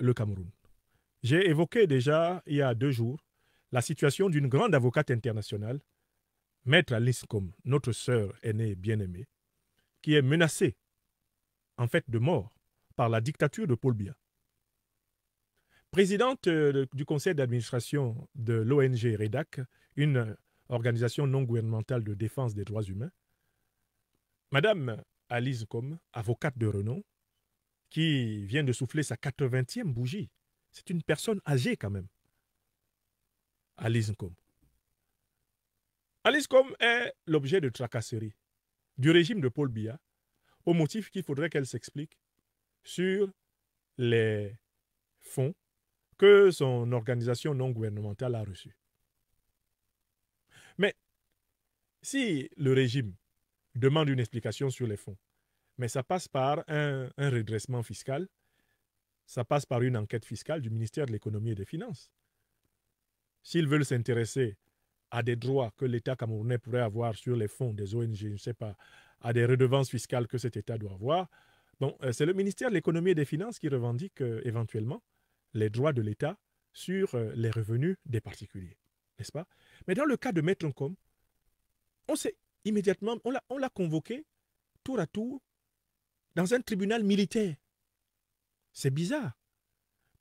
le Cameroun. J'ai évoqué déjà, il y a 2 jours, la situation d'une grande avocate internationale, Maître Alice Com, notre sœur aînée bien-aimée, qui est menacée, en fait, de mort par la dictature de Paul Biya. Présidente du conseil d'administration de l'ONG REDAC, une organisation non gouvernementale de défense des droits humains, Madame Alice Com, avocate de renom, qui vient de souffler sa 80e bougie. C'est une personne âgée quand même. Alice Com. Alice Com est l'objet de tracasseries du régime de Paul Biya, au motif qu'il faudrait qu'elle s'explique sur les fonds que son organisation non gouvernementale a reçus. Mais si le régime demande une explication sur les fonds, mais ça passe par un redressement fiscal, ça passe par une enquête fiscale du ministère de l'économie et des finances. S'ils veulent s'intéresser à des droits que l'État camerounais pourrait avoir sur les fonds des ONG, je ne sais pas, à des redevances fiscales que cet État doit avoir, bon, c'est le ministère de l'économie et des finances qui revendique éventuellement les droits de l'État sur les revenus des particuliers, n'est-ce pas? Mais dans le cas de Maître Com, on sait immédiatement, on l'a convoqué tour à tour dans un tribunal militaire. C'est bizarre.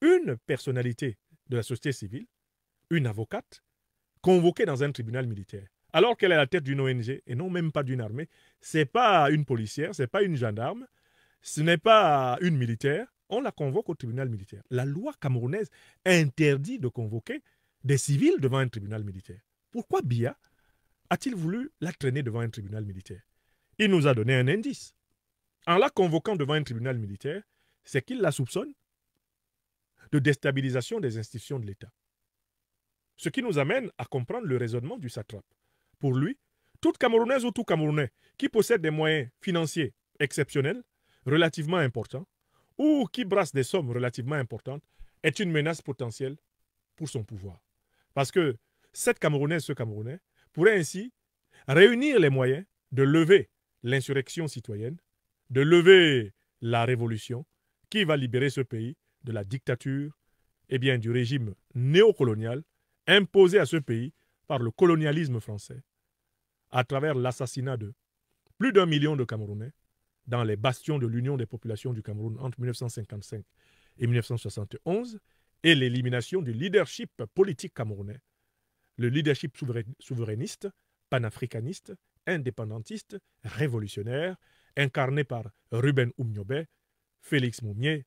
Une personnalité de la société civile, une avocate, convoquée dans un tribunal militaire, alors qu'elle est à la tête d'une ONG et non même pas d'une armée. Ce n'est pas une policière, ce n'est pas une gendarme, ce n'est pas une militaire. On la convoque au tribunal militaire. La loi camerounaise interdit de convoquer des civils devant un tribunal militaire. Pourquoi Biya a-t-il voulu la traîner devant un tribunal militaire? Il nous a donné un indice. En la convoquant devant un tribunal militaire, c'est qu'il la soupçonne de déstabilisation des institutions de l'État. Ce qui nous amène à comprendre le raisonnement du satrape. Pour lui, toute Camerounaise ou tout Camerounais qui possède des moyens financiers exceptionnels, relativement importants, ou qui brasse des sommes relativement importantes, est une menace potentielle pour son pouvoir. Parce que cette Camerounaise, ce Camerounais, pourrait ainsi réunir les moyens de lever l'insurrection citoyenne, de lever la révolution qui va libérer ce pays de la dictature et bien du régime néocolonial imposé à ce pays par le colonialisme français à travers l'assassinat de plus d'1 million de Camerounais dans les bastions de l'Union des populations du Cameroun entre 1955 et 1971 et l'élimination du leadership politique camerounais, le leadership souverainiste, panafricaniste, indépendantiste, révolutionnaire, incarné par Ruben Oumniobé, Félix Moumié,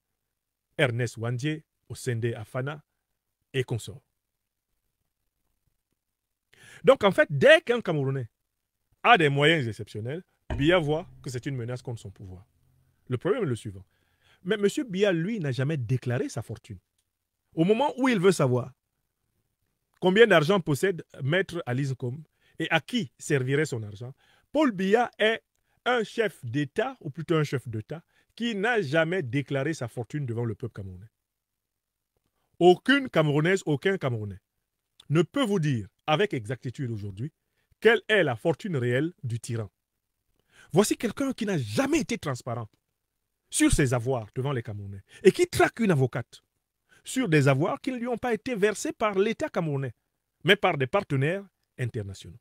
Ernest Wandié, Osende Afana et consorts. Donc en fait, dès qu'un Camerounais a des moyens exceptionnels, Biya voit que c'est une menace contre son pouvoir. Le problème est le suivant. Mais M. Biya, lui, n'a jamais déclaré sa fortune. Au moment où il veut savoir combien d'argent possède Maître Alice Com et à qui servirait son argent, Paul Biya est un chef d'État, ou plutôt un chef d'État, qui n'a jamais déclaré sa fortune devant le peuple camerounais. Aucune Camerounaise, aucun Camerounais ne peut vous dire avec exactitude aujourd'hui quelle est la fortune réelle du tyran. Voici quelqu'un qui n'a jamais été transparent sur ses avoirs devant les Camerounais et qui traque une avocate sur des avoirs qui ne lui ont pas été versés par l'État camerounais, mais par des partenaires internationaux.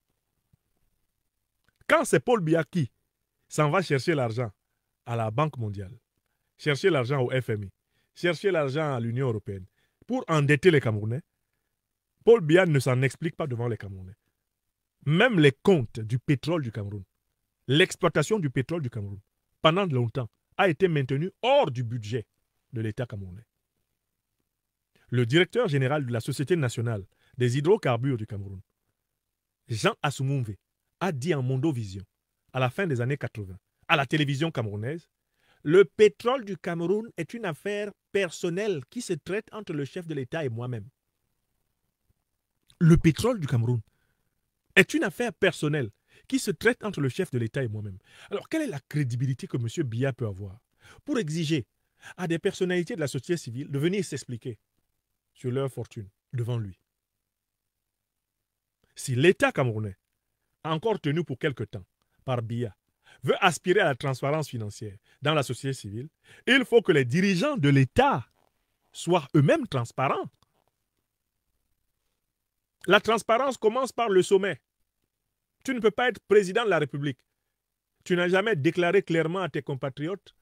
Quand c'est Paul Biya qui s'en va chercher l'argent à la Banque mondiale, chercher l'argent au FMI, chercher l'argent à l'Union européenne pour endetter les Camerounais, Paul Biya ne s'en explique pas devant les Camerounais. Même les comptes du pétrole du Cameroun, l'exploitation du pétrole du Cameroun, pendant longtemps, a été maintenue hors du budget de l'État camerounais. Le directeur général de la Société nationale des hydrocarbures du Cameroun, Jean Assoumouve, a dit en Mondovision, à la fin des années 80, à la télévision camerounaise, le pétrole du Cameroun est une affaire personnelle qui se traite entre le chef de l'État et moi-même. Le pétrole du Cameroun est une affaire personnelle qui se traite entre le chef de l'État et moi-même. Alors, quelle est la crédibilité que M. Biya peut avoir pour exiger à des personnalités de la société civile de venir s'expliquer sur leur fortune devant lui? Si l'État camerounais, encore tenu pour quelque temps par Biya, veut aspirer à la transparence financière dans la société civile, il faut que les dirigeants de l'État soient eux-mêmes transparents. La transparence commence par le sommet. Tu ne peux pas être président de la République. Tu n'as jamais déclaré clairement à tes compatriotes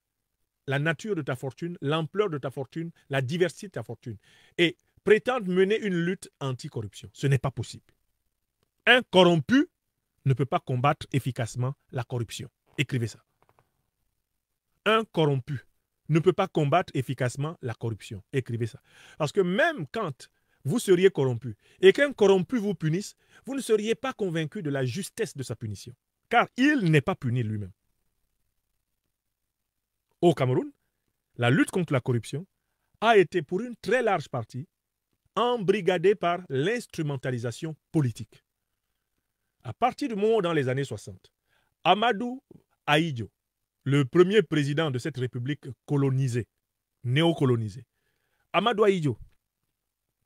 la nature de ta fortune, l'ampleur de ta fortune, la diversité de ta fortune. Et prétendre mener une lutte anticorruption. Ce n'est pas possible. Un corrompu ne peut pas combattre efficacement la corruption. Écrivez ça. Un corrompu ne peut pas combattre efficacement la corruption. Écrivez ça. Parce que même quand vous seriez corrompu et qu'un corrompu vous punisse, vous ne seriez pas convaincu de la justesse de sa punition. Car il n'est pas puni lui-même. Au Cameroun, la lutte contre la corruption a été pour une très large partie embrigadée par l'instrumentalisation politique. À partir du moment où, dans les années 60, Amadou Ahidjo, le premier président de cette république colonisée, néocolonisée, Amadou Ahidjo,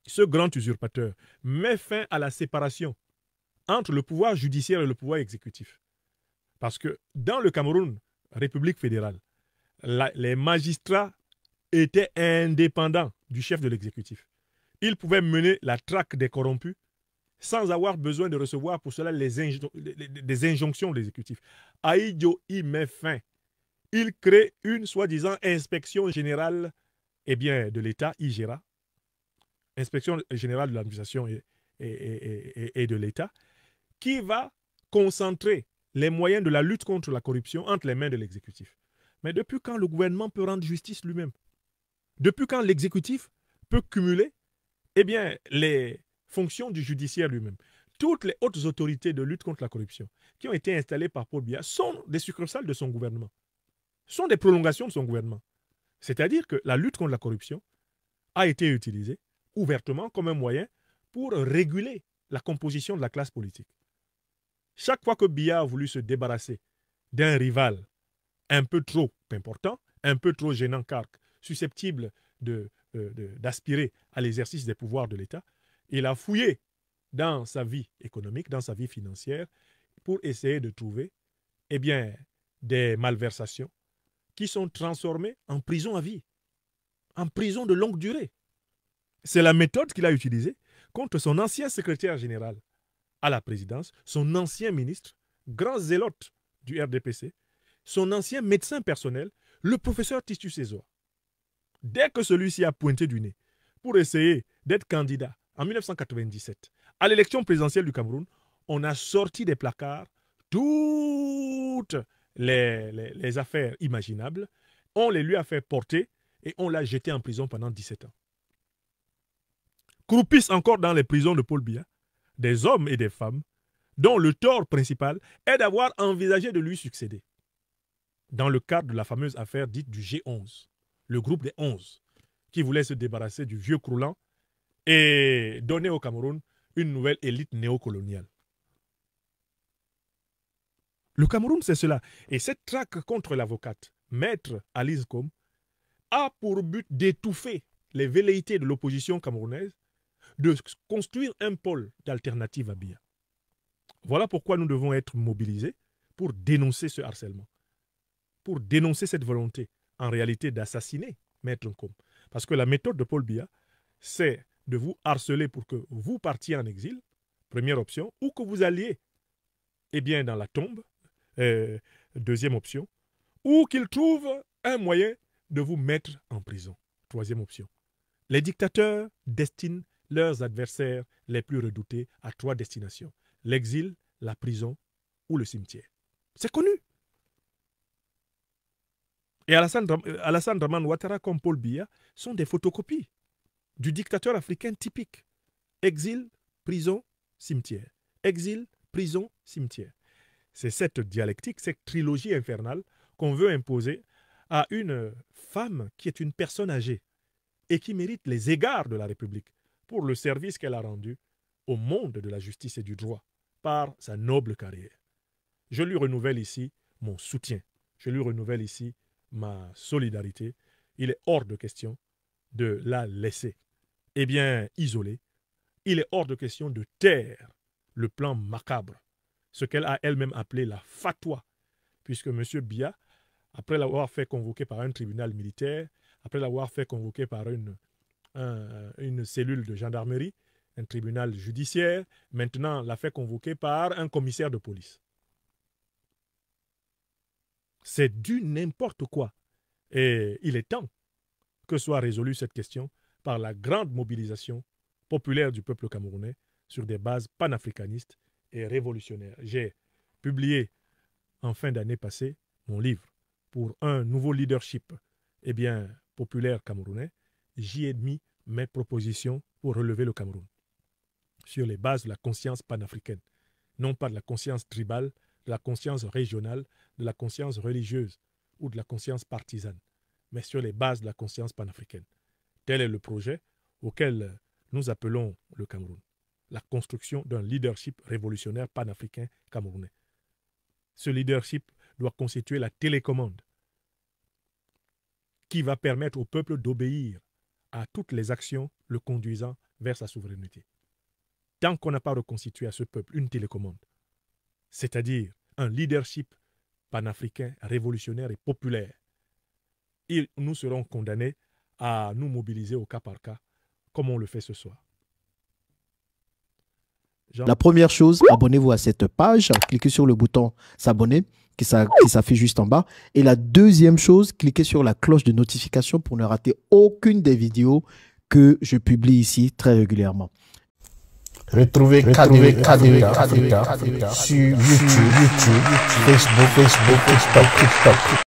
ce grand usurpateur, met fin à la séparation entre le pouvoir judiciaire et le pouvoir exécutif. Parce que dans le Cameroun, République fédérale, les magistrats étaient indépendants du chef de l'exécutif. Ils pouvaient mener la traque des corrompus sans avoir besoin de recevoir pour cela des injonctions de l'exécutif. Ahidjo y met fin. Il crée une soi-disant inspection générale de l'État, IGERA, inspection générale de l'administration et de l'État, qui va concentrer les moyens de la lutte contre la corruption entre les mains de l'exécutif. Mais depuis quand le gouvernement peut rendre justice lui-même? Depuis quand l'exécutif peut cumuler les fonctions du judiciaire lui-même? Toutes les hautes autorités de lutte contre la corruption qui ont été installées par Paul Biya sont des succursales de son gouvernement, sont des prolongations de son gouvernement. C'est-à-dire que la lutte contre la corruption a été utilisée ouvertement comme un moyen pour réguler la composition de la classe politique. Chaque fois que Biya a voulu se débarrasser d'un rival un peu trop important, un peu trop gênant car susceptible d'aspirer à l'exercice des pouvoirs de l'État, il a fouillé dans sa vie économique, dans sa vie financière, pour essayer de trouver des malversations qui sont transformées en prison à vie, en prison de longue durée. C'est la méthode qu'il a utilisée contre son ancien secrétaire général à la présidence, son ancien ministre, grand zélote du RDPC, son ancien médecin personnel, le professeur Tistu César. Dès que celui-ci a pointé du nez pour essayer d'être candidat en 1997 à l'élection présidentielle du Cameroun, on a sorti des placards toutes les affaires imaginables, on les lui a fait porter et on l'a jeté en prison pendant 17 ans. Croupissent encore dans les prisons de Paul Biya des hommes et des femmes dont le tort principal est d'avoir envisagé de lui succéder. Dans le cadre de la fameuse affaire dite du G11, le groupe des 11, qui voulait se débarrasser du vieux croulant et donner au Cameroun une nouvelle élite néocoloniale. Le Cameroun, c'est cela. Et cette traque contre l'avocate, maître Alice Kom, a pour but d'étouffer les velléités de l'opposition camerounaise de construire un pôle d'alternative à Biya. Voilà pourquoi nous devons être mobilisés pour dénoncer ce harcèlement, pour dénoncer cette volonté, en réalité, d'assassiner Maître Nkom. Parce que la méthode de Paul Biya, c'est de vous harceler pour que vous partiez en exil, première option, ou que vous alliez dans la tombe, deuxième option, ou qu'il trouve un moyen de vous mettre en prison, troisième option. Les dictateurs destinent leurs adversaires les plus redoutés à 3 destinations: l'exil, la prison ou le cimetière. C'est connu. Et Alassane Dramane Ouattara comme Paul Biya sont des photocopies du dictateur africain typique. Exil, prison, cimetière. Exil, prison, cimetière. C'est cette dialectique, cette trilogie infernale qu'on veut imposer à une femme qui est une personne âgée et qui mérite les égards de la République pour le service qu'elle a rendu au monde de la justice et du droit par sa noble carrière. Je lui renouvelle ici mon soutien. Je lui renouvelle ici ma solidarité. Il est hors de question de la laisser isolée. Il est hors de question de taire le plan macabre, ce qu'elle a elle-même appelé la fatwa, puisque M. Biya, après l'avoir fait convoquer par un tribunal militaire, après l'avoir fait convoquer par une une cellule de gendarmerie, un tribunal judiciaire. Maintenant, l'a fait convoquer par un commissaire de police. C'est du n'importe quoi. Et il est temps que soit résolue cette question par la grande mobilisation populaire du peuple camerounais sur des bases panafricanistes et révolutionnaires. J'ai publié en fin d'année passée mon livre pour un nouveau leadership populaire camerounais. J'y ai mis mes propositions pour relever le Cameroun sur les bases de la conscience panafricaine, non pas de la conscience tribale, de la conscience régionale, de la conscience religieuse ou de la conscience partisane, mais sur les bases de la conscience panafricaine. Tel est le projet auquel nous appelons le Cameroun, la construction d'un leadership révolutionnaire panafricain camerounais. Ce leadership doit constituer la télécommande qui va permettre au peuple d'obéir à toutes les actions le conduisant vers sa souveraineté. Tant qu'on n'a pas reconstitué à ce peuple une télécommande, c'est-à-dire un leadership panafricain, révolutionnaire et populaire, nous serons condamnés à nous mobiliser au cas par cas, comme on le fait ce soir. La première chose, abonnez-vous à cette page, cliquez sur le bouton s'abonner qui s'affiche juste en bas. Et la deuxième chose, cliquez sur la cloche de notification pour ne rater aucune des vidéos que je publie ici très régulièrement. Retrouvez KDW Africa sur YouTube, Facebook, TikTok.